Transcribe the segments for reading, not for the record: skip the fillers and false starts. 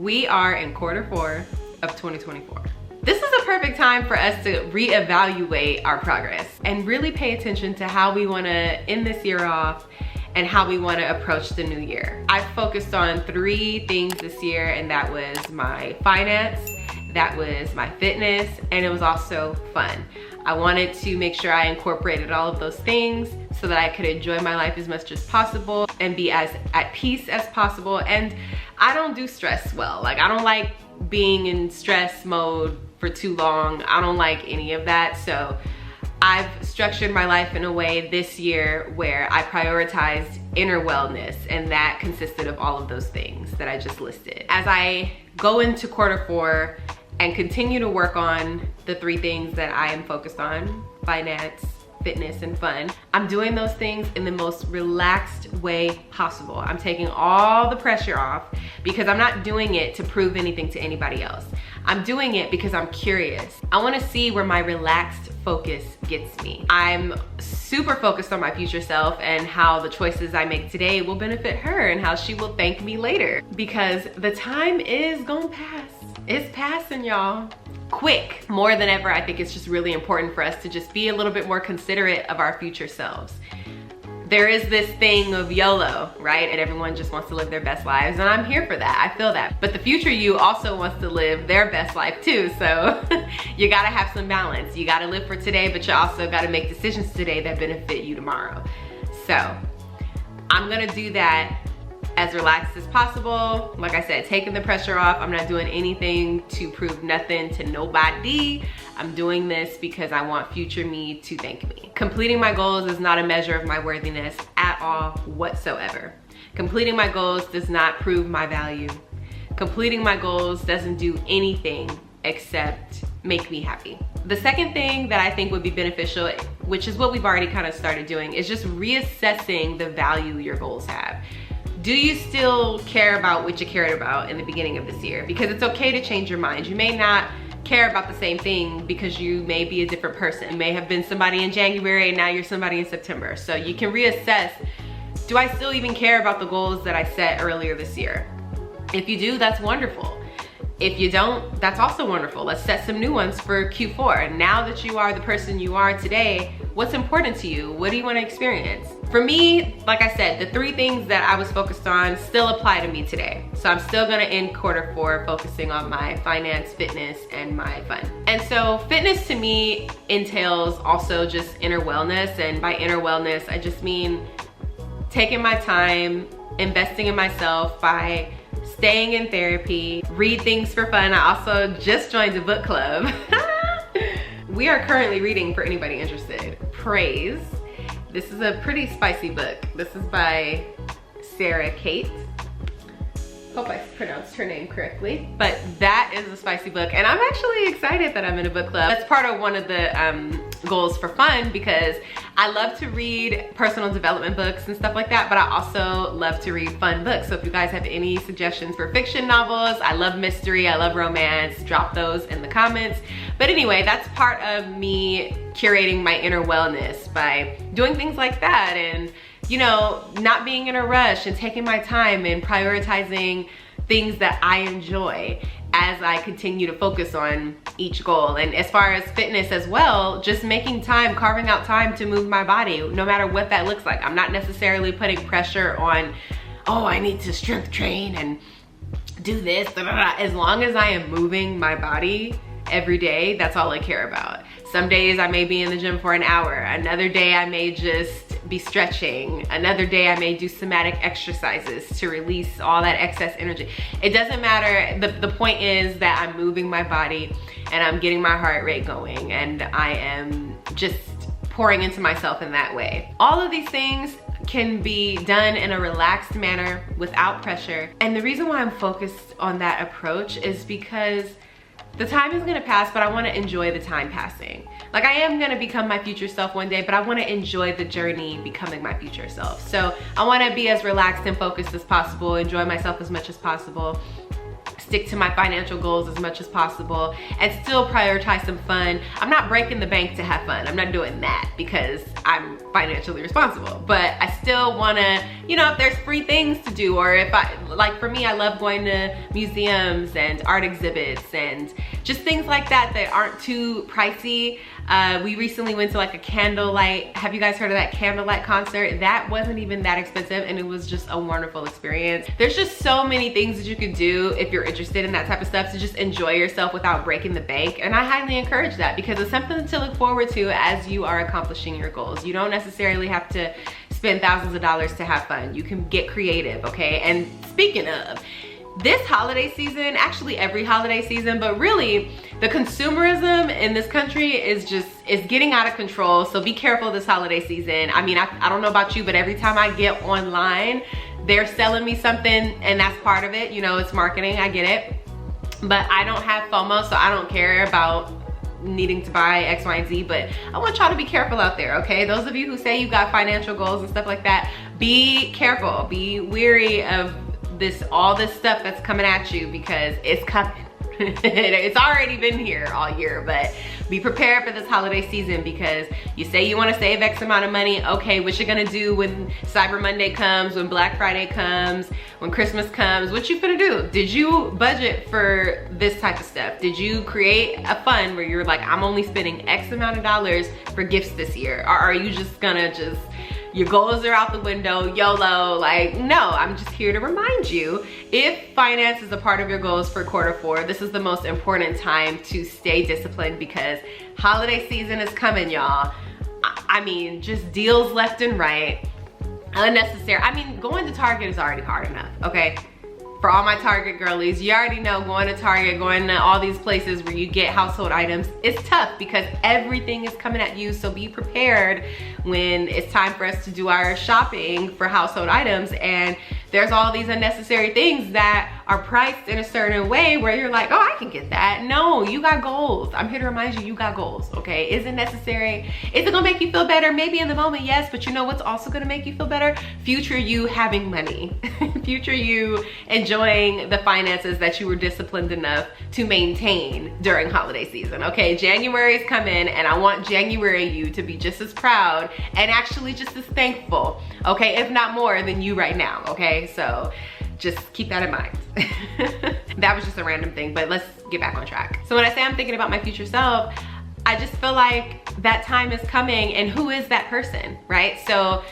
We are in Q4 of 2024. This is a perfect time for us to reevaluate our progress and really pay attention to how we want to end this year off and how we want to approach the new year. I focused on 3 things this year, and that was my finance, that was my fitness, and it was also fun. I wanted to make sure I incorporated all of those things so that I could enjoy my life as much as possible and be as at peace as possible. And I don't do stress well. Like, I don't like being in stress mode for too long. I don't like any of that. So I've structured my life in a way this year where I prioritized inner wellness, and that consisted of all of those things that I just listed. As I go into Q4 and continue to work on the 3 things that I am focused on, finance, fitness, and fun, I'm doing those things in the most relaxed way possible. I'm taking all the pressure off because I'm not doing it to prove anything to anybody else. I'm doing it because I'm curious. I wanna see where my relaxed focus gets me. I'm super focused on my future self and how the choices I make today will benefit her and how she will thank me later, because the time is gonna pass. It's passing, y'all. Quick. More than ever, I think it's just really important for us to just be a little bit more considerate of our future selves. There is this thing of YOLO, right? And everyone just wants to live their best lives, and I'm here for that. I feel that. But the future you also wants to live their best life too, so you gotta have some balance. You gotta live for today, but you also gotta make decisions today that benefit you tomorrow. So I'm gonna do that as relaxed as possible. Like I said, taking the pressure off. I'm not doing anything to prove nothing to nobody. I'm doing this because I want future me to thank me. Completing my goals is not a measure of my worthiness at all whatsoever. Completing my goals does not prove my value. Completing my goals doesn't do anything except make me happy. The second thing that I think would be beneficial, which is what we've already kind of started doing, is just reassessing the value your goals have. Do you still care about what you cared about in the beginning of this year? Because it's okay to change your mind. You may not care about the same thing because you may be a different person. You may have been somebody in January and now you're somebody in September. So you can reassess, do I still even care about the goals that I set earlier this year? If you do, that's wonderful. If you don't, that's also wonderful. Let's set some new ones for Q4. Now that you are the person you are today, what's important to you? What do you want to experience? For me, like I said, the 3 things that I was focused on still apply to me today. So I'm still gonna end Q4 focusing on my finance, fitness, and my fun. And so fitness to me entails also just inner wellness. And by inner wellness, I just mean taking my time, investing in myself by staying in therapy, read things for fun. I also just joined a book club. We are currently reading, for anybody interested, Praise. This is a pretty spicy book. This is by Sarah Kate. Hope I pronounced her name correctly. But that is a spicy book, and I'm actually excited that I'm in a book club. That's part of one of the goals for fun, because I love to read personal development books and stuff like that, but I also love to read fun books. So if you guys have any suggestions for fiction novels, I love mystery, I love romance, drop those in the comments. But anyway, that's part of me curating my inner wellness by doing things like that, and you know, not being in a rush and taking my time and prioritizing things that I enjoy as I continue to focus on each goal. And as far as fitness as well, just making time, carving out time to move my body, no matter what that looks like. I'm not necessarily putting pressure on, oh, I need to strength train and do this, da, da, da. As long as I am moving my body every day, that's all I care about. Some days I may be in the gym for an hour. Another day I may just be stretching. Another day I may do somatic exercises to release all that excess energy. It doesn't matter. The point is that I'm moving my body and I'm getting my heart rate going, and I am just pouring into myself in that way. All of these things can be done in a relaxed manner without pressure. And the reason why I'm focused on that approach is because the time is gonna pass, but I wanna enjoy the time passing. Like, I am gonna become my future self one day, but I wanna enjoy the journey becoming my future self. So I wanna be as relaxed and focused as possible, enjoy myself as much as possible, stick to my financial goals as much as possible and still prioritize some fun. I'm not breaking the bank to have fun. I'm not doing that because I'm financially responsible, but I still wanna, you know, if there's free things to do, or if like for me, I love going to museums and art exhibits and just things like that that aren't too pricey. We recently went to like a candlelight, have you guys heard of that candlelight concert? That wasn't even that expensive and it was just a wonderful experience. There's just so many things that you could do if you're interested in that type of stuff to just enjoy yourself without breaking the bank. And I highly encourage that because it's something to look forward to as you are accomplishing your goals. You don't necessarily have to spend thousands of dollars to have fun. You can get creative, okay? And speaking of, this holiday season, actually every holiday season, but really the consumerism in this country is getting out of control. So be careful this holiday season. I mean, I don't know about you, but every time I get online, they're selling me something and that's part of it. You know, it's marketing, I get it. But I don't have FOMO, so I don't care about needing to buy X, Y, and Z, but I want y'all to be careful out there, okay? Those of you who say you got financial goals and stuff like that, be careful, be wary of all this stuff that's coming at you because it's coming. It's already been here all year, but be prepared for this holiday season because you say you want to save X amount of money. Okay, what you gonna do when Cyber Monday comes, when Black Friday comes, when Christmas comes? What you gonna do? Did you budget for this type of stuff? Did you create a fund where you're like, I'm only spending X amount of dollars for gifts this year? Or are you just gonna your goals are out the window, YOLO? Like, no, I'm just here to remind you, if finance is a part of your goals for Q4, this is the most important time to stay disciplined because holiday season is coming, y'all. I mean, just deals left and right, unnecessary. I mean, going to Target is already hard enough, okay? For all my Target girlies, you already know going to Target, going to all these places where you get household items, it's tough because everything is coming at you. So be prepared when it's time for us to do our shopping for household items and there's all these unnecessary things that are priced in a certain way where you're like, oh, I can get that. No, you got goals. I'm here to remind you, you got goals, okay? Is it necessary? Is it gonna make you feel better? Maybe in the moment, yes, but you know what's also gonna make you feel better? Future you having money. Future you enjoying the finances that you were disciplined enough to maintain during holiday season, okay? January's coming and I want January you to be just as proud and actually just as thankful, okay? If not more than you right now, okay? So just keep that in mind. That was just a random thing, but let's get back on track. So when I say I'm thinking about my future self, I just feel like that time is coming and who is that person, right? So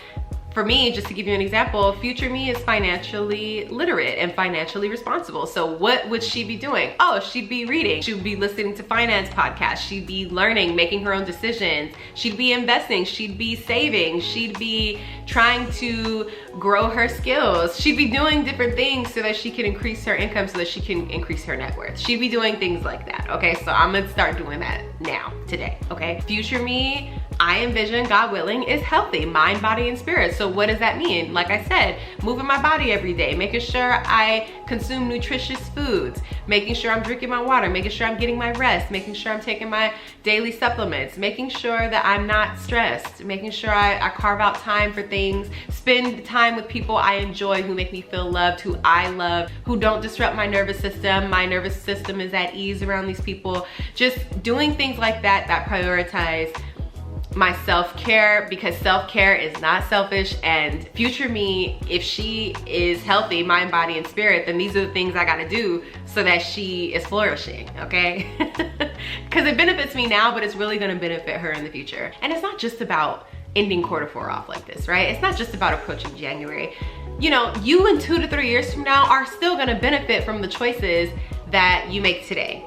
for me, just to give you an example, future me is financially literate and financially responsible. So what would she be doing? Oh, she'd be reading. She would be listening to finance podcasts. She'd be learning, making her own decisions. She'd be investing. She'd be saving. She'd be trying to grow her skills. She'd be doing different things so that she can increase her income, so that she can increase her net worth. She'd be doing things like that, okay? So I'm gonna start doing that now, today, okay? Future me, I envision, God willing, is healthy, mind, body, and spirit. So what does that mean? Like I said, moving my body every day, making sure I consume nutritious foods, making sure I'm drinking my water, making sure I'm getting my rest, making sure I'm taking my daily supplements, making sure that I'm not stressed, making sure I carve out time for things, spend time with people I enjoy, who make me feel loved, who I love, who don't disrupt my nervous system. My nervous system is at ease around these people. Just doing things like that that prioritize my self-care, because self-care is not selfish. And future me, if she is healthy, mind, body, and spirit, then these are the things I gotta do so that she is flourishing, okay? Because it benefits me now, but it's really gonna benefit her in the future. And it's not just about ending Q4 off like this, right? It's not just about approaching January. You know, you in 2 to 3 years from now are still gonna benefit from the choices that you make today.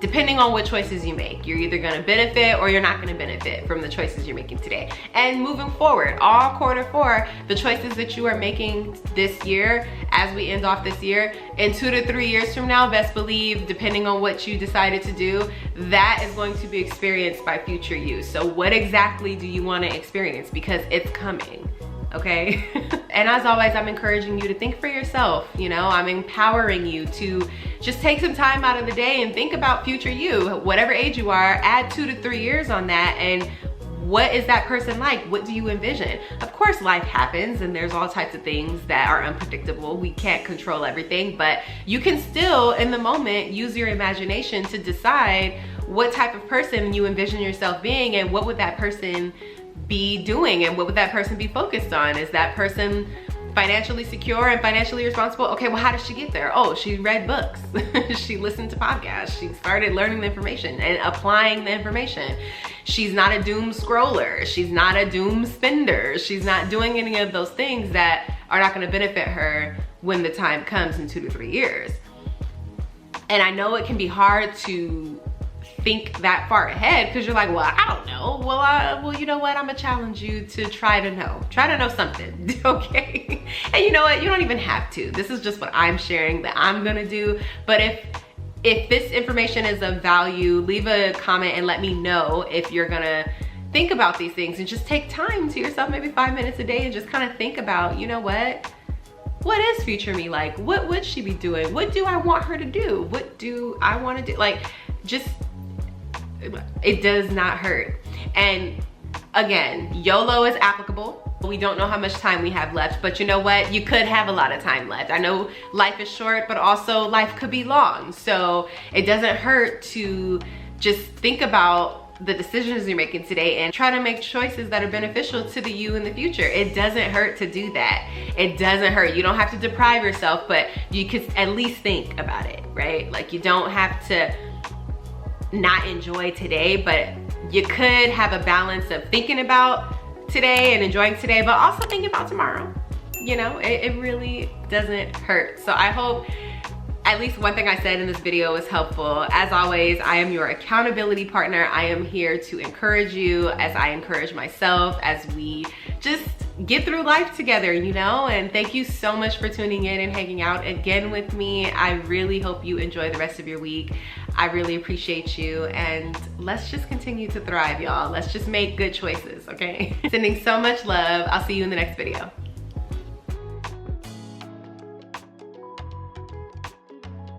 Depending on what choices you make, you're either gonna benefit or you're not gonna benefit from the choices you're making today. And moving forward, all Q4, the choices that you are making this year, as we end off this year, in 2 to 3 years from now, best believe, depending on what you decided to do, that is going to be experienced by future you. So what exactly do you wanna experience? Because it's coming. Okay? And as always, I'm encouraging you to think for yourself, you know? I'm empowering you to just take some time out of the day and think about future you. Whatever age you are, add 2 to 3 years on that, and what is that person like? What do you envision? Of course, life happens and there's all types of things that are unpredictable. We can't control everything, but you can still, in the moment, use your imagination to decide what type of person you envision yourself being, and what would that person be doing, and what would that person be focused on? Is that person financially secure and financially responsible? Okay, well, how did she get there? Oh, she read books. She listened to podcasts. She started learning the information and applying the information. She's not a doom scroller. She's not a doom spender. She's not doing any of those things that are not gonna benefit her when the time comes in 2 to 3 years. And I know it can be hard to think that far ahead, because you're like, well, I don't know. Well, you know what? I'm gonna challenge you to try to know something, okay? And you know what? You don't even have to. This is just what I'm sharing that I'm gonna do. But if this information is of value, leave a comment and let me know if you're gonna think about these things, and just take time to yourself, maybe 5 minutes a day, and just kind of think about, you know what is future me like? What would she be doing? What do I want her to do? What do I want to do? Like, just, it does not hurt. And again, YOLO is applicable. We don't know how much time we have left, but you know what? You could have a lot of time left. I know life is short, but also life could be long. So it doesn't hurt to just think about the decisions you're making today and try to make choices that are beneficial to the you in the future. It doesn't hurt to do that. It doesn't hurt. You don't have to deprive yourself, but you could at least think about it, right? Like, you don't have to not enjoy today, but you could have a balance of thinking about today and enjoying today, but also thinking about tomorrow. You know, it really doesn't hurt. So I hope at least one thing I said in this video was helpful. As always, I am your accountability partner. I am here to encourage you as I encourage myself, as we just get through life together, you know? And thank you so much for tuning in and hanging out again with me. I really hope you enjoy the rest of your week. I really appreciate you, and let's just continue to thrive, y'all. Let's just make good choices, okay? Sending so much love. I'll see you in the next video.